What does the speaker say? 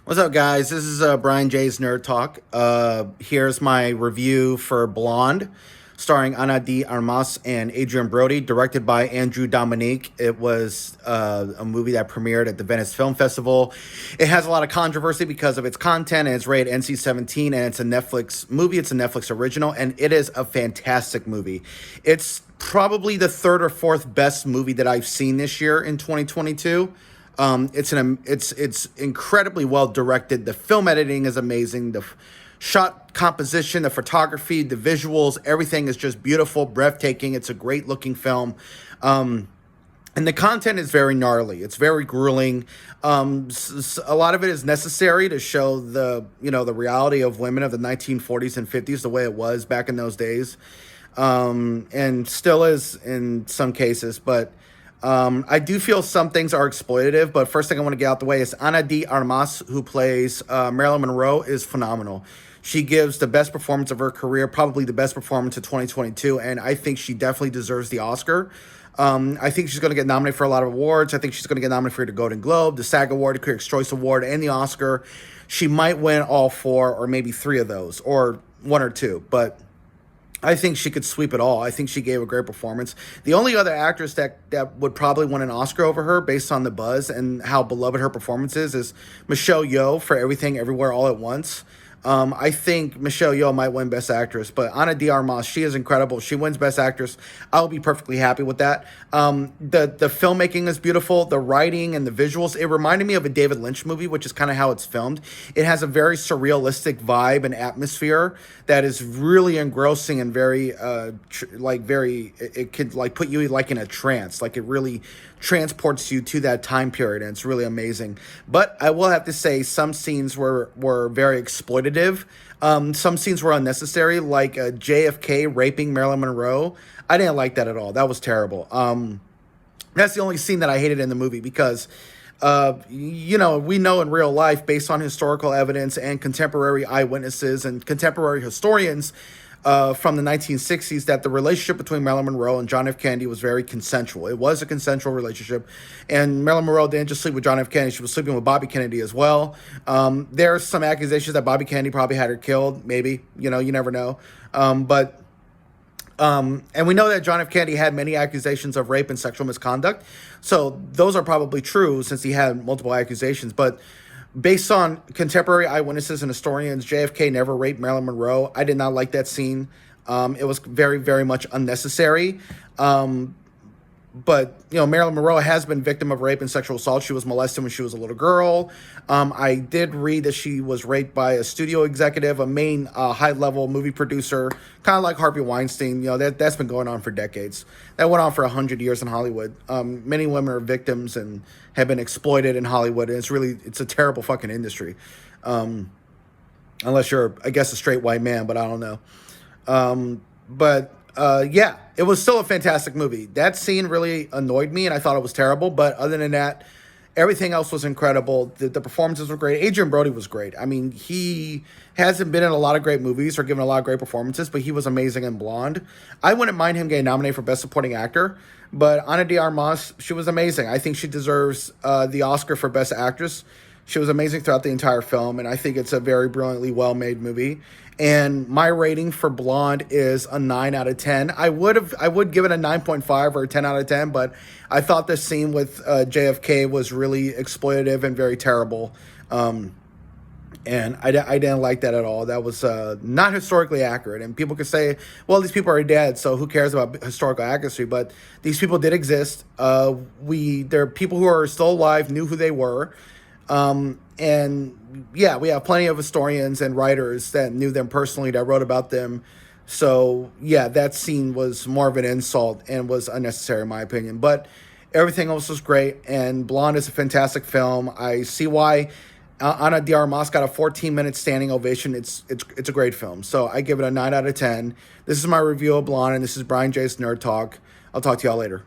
What's up, guys? This is Brian J's Nerd Talk. Here's my review for Blonde, starring Ana de Armas and Adrian Brody, directed by Andrew Dominik. It was a movie that premiered at the Venice Film Festival. It has a lot of controversy because of its content, and it's rated NC-17, and it's a Netflix movie. It's a Netflix original, and it is a fantastic movie. It's probably the third or fourth best movie that I've seen this year in 2022. It's incredibly well directed. The film editing is amazing. The shot composition, the photography, the visuals, everything is just beautiful, breathtaking. It's a great looking film. And the content is very gnarly. It's very grueling. A lot of it is necessary to show the reality of women of the 1940s and 50s, the way it was back in those days, and still is in some cases. But I do feel some things are exploitative, but first thing I want to get out the way is Ana de Armas, who plays Marilyn Monroe, is phenomenal. She gives the best performance of her career, probably the best performance of 2022, and I think she definitely deserves the Oscar. I think she's going to get nominated for a lot of awards. I think she's going to get nominated for the Golden Globe, the SAG Award, the Critics' Choice Award, and the Oscar. She might win all four or maybe three of those, or one or two, but I think she could sweep it all. I think she gave a great performance. The only other actress that would probably win an Oscar over her based on the buzz and how beloved her performance is Michelle Yeoh for Everything Everywhere All at Once. I think Michelle Yeoh might win Best Actress, but Ana de Armas, she is incredible. She wins Best Actress. I'll be perfectly happy with that. The filmmaking is beautiful. The writing and the visuals, it reminded me of a David Lynch movie, which is kind of how it's filmed. It has a very surrealistic vibe and atmosphere that is really engrossing and very, it could like put you like in a trance. Like it really transports you to that time period, and it's really amazing. But I will have to say some scenes were very exploitative. Some scenes were unnecessary, like JFK raping Marilyn Monroe. I didn't like that at all. That was terrible. That's the only scene that I hated in the movie because we know in real life, based on historical evidence and contemporary eyewitnesses and contemporary historians from the 1960s, that the relationship between Marilyn Monroe and John F. Kennedy was very consensual. It was a consensual relationship. And Marilyn Monroe didn't just sleep with John F. Kennedy. She was sleeping with Bobby Kennedy as well. There's some accusations that Bobby Kennedy probably had her killed. Maybe. You never know. And we know that John F. Kennedy had many accusations of rape and sexual misconduct. So those are probably true since he had multiple accusations. But based on contemporary eyewitnesses and historians, JFK never raped Marilyn Monroe. I did not like that scene. It was very, very much unnecessary. But Marilyn Monroe has been victim of rape and sexual assault. She was molested when she was a little girl. I did read that she was raped by a studio executive, a main high-level movie producer, kind of like Harvey Weinstein. That's been going on for decades. That went on for 100 years in Hollywood. Many women are victims and have been exploited in Hollywood, and it's a terrible fucking industry. Unless you're, I guess, a straight white man, but I don't know. Yeah, it was still a fantastic movie. That scene really annoyed me, and I thought it was terrible. But other than that, everything else was incredible. The performances were great. Adrian Brody was great. I mean, he hasn't been in a lot of great movies or given a lot of great performances, but he was amazing in Blonde. I wouldn't mind him getting nominated for Best Supporting Actor, but Ana de Armas, she was amazing. I think she deserves the Oscar for Best Actress. She was amazing throughout the entire film, and I think it's a very brilliantly well-made movie. And my rating for Blonde is a 9 out of 10. I would give it a 9.5 or a 10 out of 10, but I thought the scene with JFK was really exploitative and very terrible. And I didn't like that at all. That was not historically accurate. And people could say, well, these people are dead, so who cares about historical accuracy? But these people did exist. There are people who are still alive, knew who they were. And yeah, we have plenty of historians and writers that knew them personally, that wrote about them. So yeah, that scene was more of an insult and was unnecessary in my opinion. But everything else was great, and Blonde is a fantastic film. I see why Ana de Armas got a 14-minute standing ovation. It's a great film. So I give it a 9 out of 10. This is my review of Blonde, and this is Brian J's Nerd Talk. I'll talk to y'all later.